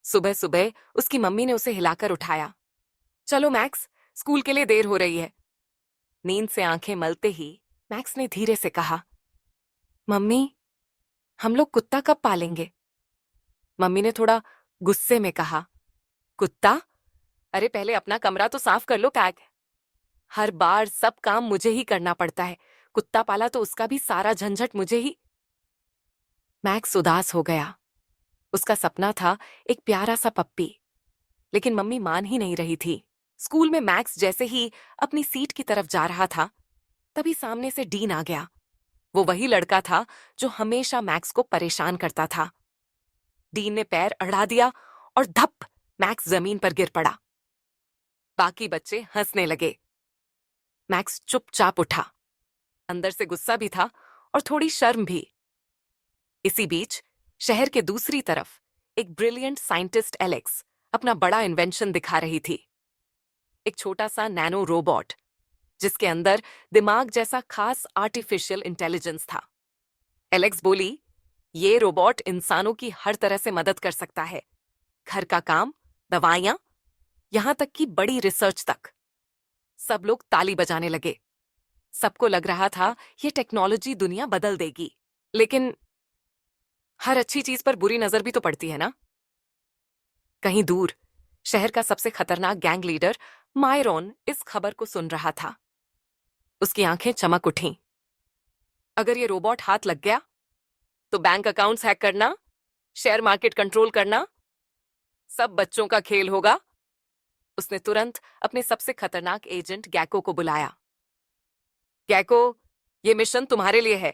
सुबह सुबह उसकी मम्मी ने उसे हिलाकर उठाया। चलो मैक्स, स्कूल के लिए देर हो रही है। नींद से आंखें मलते ही मैक्स ने धीरे से कहा, मम्मी, हम लोग कुत्ता कब पालेंगे? मम्मी ने थोड़ा गुस्से में कहा, कुत्ता? अरे पहले अपना कमरा तो साफ कर लो कैग। हर बार सब काम मुझे ही करना पड़ता है। कुत्ता पाला तो उसका भी सारा झंझट मुझे ही। मैक्स उदास हो गया। उसका सपना था एक प्यारा सा पप्पी, लेकिन मम्मी मान ही नहीं रही थी। स्कूल में मैक्स जैसे ही अपनी सीट की तरफ जा रहा था, तभी सामने से डीन आ गया। वो वही लड़का था जो हमेशा मैक्स को परेशान करता था। डीन ने पैर अड़ा दिया और धप, मैक्स जमीन पर गिर पड़ा। बाकी बच्चे हंसने लगे। मैक्स चुपचाप उठा। अंदर से गुस्सा भी था और थोड़ी शर्म भी। इसी बीच शहर के दूसरी तरफ एक ब्रिलियंट साइंटिस्ट एलेक्स अपना बड़ा इन्वेंशन दिखा रही थी। एक छोटा सा नैनो रोबोट जिसके अंदर दिमाग जैसा खास आर्टिफिशियल इंटेलिजेंस था। एलेक्स बोली, ये रोबोट इंसानों की हर तरह से मदद कर सकता है। घर का काम, दवाइयां, यहां तक कि बड़ी रिसर्च तक। सब लोग ताली बजाने लगे। सबको लग रहा था ये टेक्नोलॉजी दुनिया बदल देगी। लेकिन हर अच्छी चीज पर बुरी नजर भी तो पड़ती है ना? कहीं दूर शहर का सबसे खतरनाक गैंग लीडर मायरोन इस खबर को सुन रहा था। उसकी आंखें चमक उठीं। अगर ये रोबोट हाथ लग गया तो बैंक अकाउंट्स हैक करना, शेयर मार्केट कंट्रोल करना सब बच्चों का खेल होगा। उसने तुरंत अपने सबसे खतरनाक एजेंट गैको को बुलाया। गैको, ये मिशन तुम्हारे लिए है।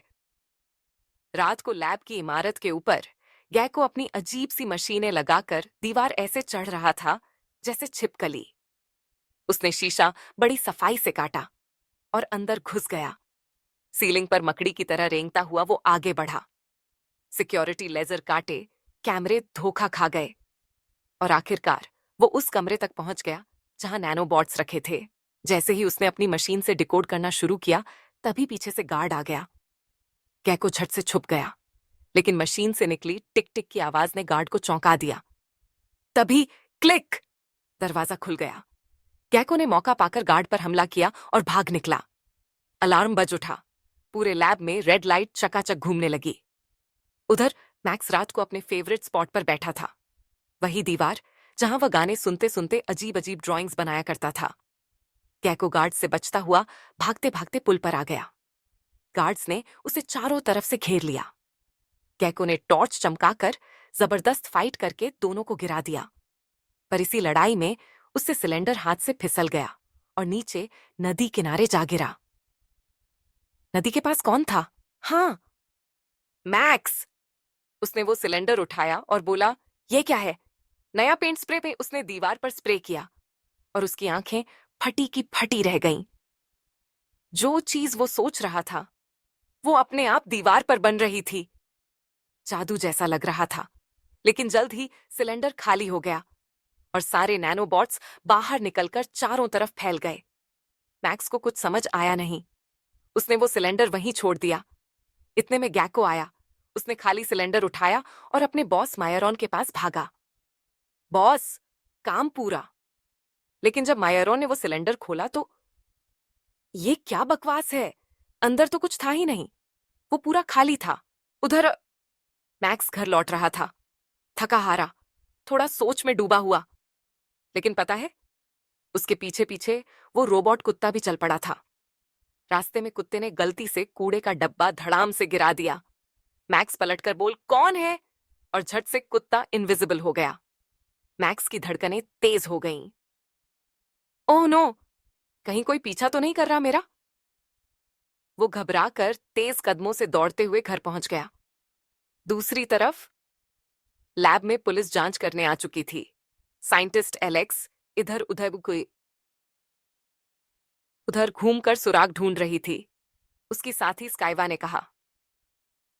रात को लैब की इमारत के ऊपर गैको अपनी अजीब सी मशीनें लगाकर दीवार ऐसे चढ़ रहा था जैसे छिपकली। उसने शीशा बड़ी सफाई से काटा और अंदर घुस गया। सीलिंग पर मकड़ी की तरह रेंगता हुआ वो आगे बढ़ा। सिक्योरिटी लेजर काटे, कैमरे धोखा खा गए और आखिरकार वो उस कमरे तक पहुंच गया जहां नैनोबॉट्स रखे थे। जैसे ही उसने अपनी मशीन से डिकोड करना शुरू किया, तभी पीछे से गार्ड आ गया। गैको झट से छुप गया, लेकिन मशीन से निकली टिक टिक की आवाज ने गार्ड को चौंका दिया। तभी क्लिक, दरवाजा खुल गया। गैको ने मौका पाकर गार्ड पर हमला किया और भाग निकला। अलार्म बज उठा। पूरे लैब में रेड लाइट चकाचक घूमने लगी। उधर मैक्स रात को अपने फेवरेट स्पॉट पर बैठा था, वही दीवार जहां वह गाने सुनते सुनते अजीब अजीब ड्राइंग्स बनाया करता था। गैको गार्ड से बचता हुआ भागते भागते पुल पर आ गया। गार्ड्स ने उसे चारों तरफ से घेर लिया। गैको ने टॉर्च चमकाकर जबरदस्त फाइट करके दोनों को गिरा दिया, पर इसी लड़ाई में उससे सिलेंडर हाथ से फिसल गया और नीचे नदी किनारे जा गिरा। नदी के पास कौन था? हाँ, मैक्स। उसने वो सिलेंडर उठाया और बोला, ये क्या है? नया पेंट स्प्रे में उसने दीवार पर स्प्रे किया और उसकी आंखें फटी की फटी रह गईं। जो चीज वो सोच रहा था वो अपने आप दीवार पर बन रही थी। जादू जैसा लग रहा था। लेकिन जल्द ही सिलेंडर खाली हो गया और सारे नैनोबॉट्स बाहर निकलकर चारों तरफ फैल गए। मैक्स को कुछ समझ आया नहीं। उसने वो सिलेंडर वहीं छोड़ दिया। इतने में गैको आया। उसने खाली सिलेंडर उठाया और अपने बॉस मायरॉन के पास भागा। बॉस, काम पूरा। लेकिन जब मायरॉन ने वो सिलेंडर खोला तो ये क्या बकवास है? अंदर तो कुछ था ही नहीं। वो पूरा खाली था। उधर मैक्स घर लौट रहा था, थका हारा, थोड़ा सोच में डूबा हुआ। लेकिन पता है, उसके पीछे पीछे वो रोबोट कुत्ता भी चल पड़ा था। रास्ते में कुत्ते ने गलती से कूड़े का डब्बा धड़ाम से गिरा दिया। मैक्स पलटकर बोल, कौन है? और झट से कुत्ता इनविजिबल हो गया। मैक्स की धड़कनें तेज हो गईं। ओह नो, कहीं कोई पीछा तो नहीं कर रहा मेरा? वो घबराकर तेज कदमों से दौड़ते हुए घर पहुंच गया। दूसरी तरफ लैब में पुलिस जांच करने आ चुकी थी। साइंटिस्ट एलेक्स इधर उधर घूमकर सुराग ढूंढ रही थी। उसकी साथी स्काइवा ने कहा,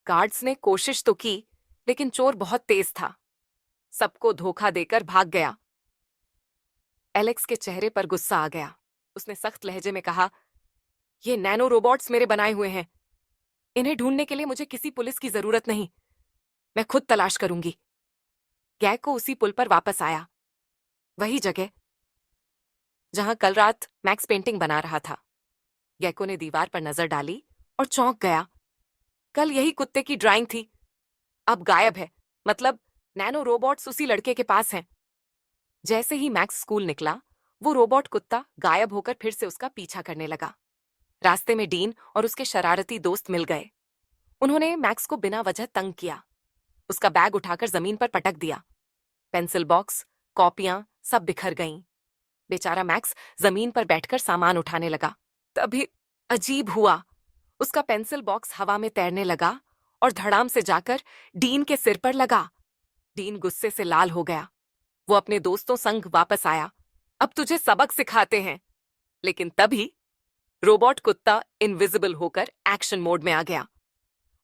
गार्ड्स ने कोशिश तो की, लेकिन चोर बहुत तेज था। सबको धोखा देकर भाग गया। एलेक्स के चेहरे पर गुस्सा आ गया। उसने सख्त लहजे में कहा, ये नैनो रोबोट्स मेरे बनाए हुए हैं। इन्हें ढूंढने के लिए मुझे किसी पुलिस की जरूरत नहीं। मैं खुद तलाश करूंगी। गैको उसी पुल पर वापस आया, वही जगह जहां कल रात मैक्स पेंटिंग बना रहा था। गैको ने दीवार पर नजर डाली और चौंक गया। कल यही कुत्ते की ड्राइंग थी, अब गायब है। मतलब नैनो रोबोट्स उसी लड़के के पास हैं। जैसे ही मैक्स स्कूल निकला, वो रोबोट कुत्ता गायब होकर फिर से उसका पीछा करने लगा। रास्ते में डीन और उसके शरारती दोस्त मिल गए। उन्होंने मैक्स को बिना वजह तंग किया, उसका बैग उठाकर जमीन पर पटक दिया। पेंसिल बॉक्स, कॉपियां सब बिखर गईं। बेचारा मैक्स जमीन पर बैठकर सामान उठाने लगा। तभी अजीब हुआ, उसका पेंसिल बॉक्स हवा में तैरने लगा और धड़ाम से जाकर डीन के सिर पर लगा। डीन गुस्से से लाल हो गया। वो अपने दोस्तों संग वापस आया। अब तुझे सबक सिखाते हैं। लेकिन तभी रोबोट कुत्ता इनविजिबल होकर एक्शन मोड में आ गया।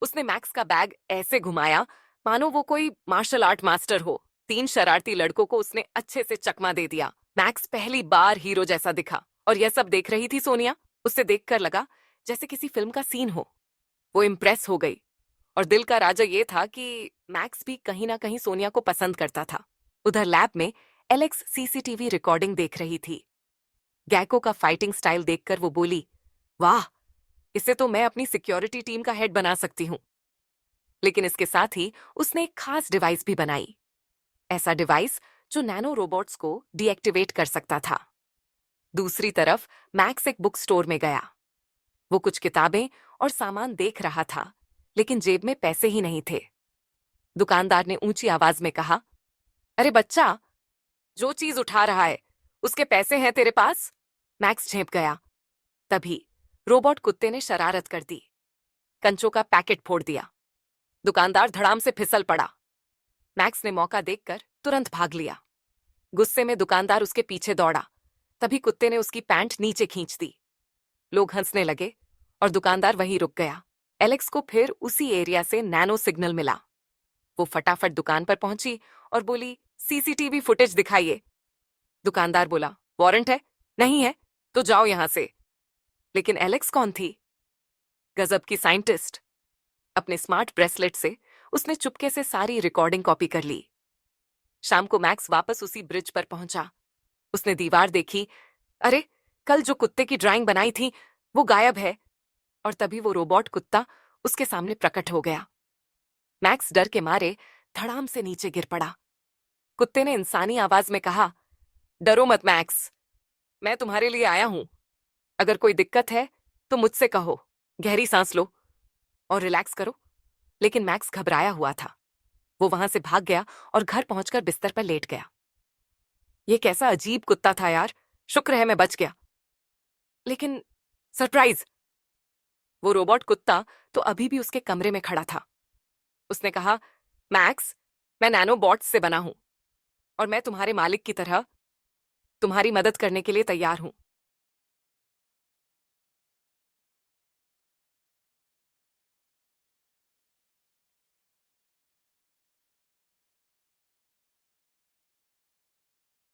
उसने मैक्स का बैग ऐसे घुमाया मानो वो कोई मार्शल आर्ट मास्टर हो। 3 शरारती लड़कों को उसने अच्छे से चकमा दे दिया। मैक्स पहली बार हीरो जैसा दिखा और यह सब देख रही थी सोनिया। उसे देखकर लगा जैसे किसी फिल्म का सीन हो। वो इम्प्रेस हो गई और दिल का राजा ये था कि मैक्स भी कहीं ना कहीं सोनिया को पसंद करता था। उधर लैब में एलेक्स सीसीटीवी रिकॉर्डिंग देख रही थी। गैको का फाइटिंग स्टाइल देखकर वो बोली, वाह, इसे तो मैं अपनी सिक्योरिटी टीम का हेड बना सकती हूँ। लेकिन इसके साथ ही उसने एक खास डिवाइस भी बनाई। ऐसा डिवाइस जो नैनो रोबोट्स को डीएक्टिवेट कर सकता था। दूसरी तरफ मैक्स एक बुक स्टोर में गया। वो कुछ किताबें और सामान देख रहा था, लेकिन जेब में पैसे ही नहीं थे। दुकानदार ने ऊंची आवाज में कहा, अरे बच्चा, जो चीज उठा रहा है उसके पैसे हैं तेरे पास? मैक्स झेंप गया। तभी रोबोट कुत्ते ने शरारत कर दी, कंचों का पैकेट फोड़ दिया। दुकानदार धड़ाम से फिसल पड़ा। मैक्स ने मौका देखकर तुरंत भाग लिया। गुस्से में दुकानदार उसके पीछे दौड़ा। तभी कुत्ते ने उसकी पैंट नीचे खींच दी। लोग हंसने लगे और दुकानदार वहीं रुक गया। एलेक्स को फिर उसी एरिया से नैनो सिग्नल मिला। वो फटाफट दुकान पर पहुंची और बोली, सीसीटीवी फुटेज दिखाइए। दुकानदार बोला, वारंट है? नहीं है तो जाओ यहां से। लेकिन एलेक्स कौन थी? गजब की साइंटिस्ट। अपने स्मार्ट ब्रेसलेट से उसने चुपके से सारी रिकॉर्डिंग कॉपी कर ली। शाम को मैक्स वापस उसी ब्रिज पर पहुंचा। उसने दीवार देखी। अरे, कल जो कुत्ते की ड्राइंग बनाई थी वो गायब है। और तभी वो रोबोट कुत्ता उसके सामने प्रकट हो गया। मैक्स डर के मारे धड़ाम से नीचे गिर पड़ा। कुत्ते ने इंसानी आवाज में कहा, डरो मत मैक्स, मैं तुम्हारे लिए आया हूं। अगर कोई दिक्कत है तो मुझसे कहो। गहरी सांस लो और रिलैक्स करो। लेकिन मैक्स घबराया हुआ था। वो वहां से भाग गया और घर पहुंचकर बिस्तर पर लेट गया। ये कैसा अजीब कुत्ता था यार, शुक्र है मैं बच गया। लेकिन सरप्राइज, वो रोबोट कुत्ता तो अभी भी उसके कमरे में खड़ा था। उसने कहा, मैक्स, मैं नैनो बॉट्स से बना हूं और मैं तुम्हारे मालिक की तरह तुम्हारी मदद करने के लिए तैयार हूं।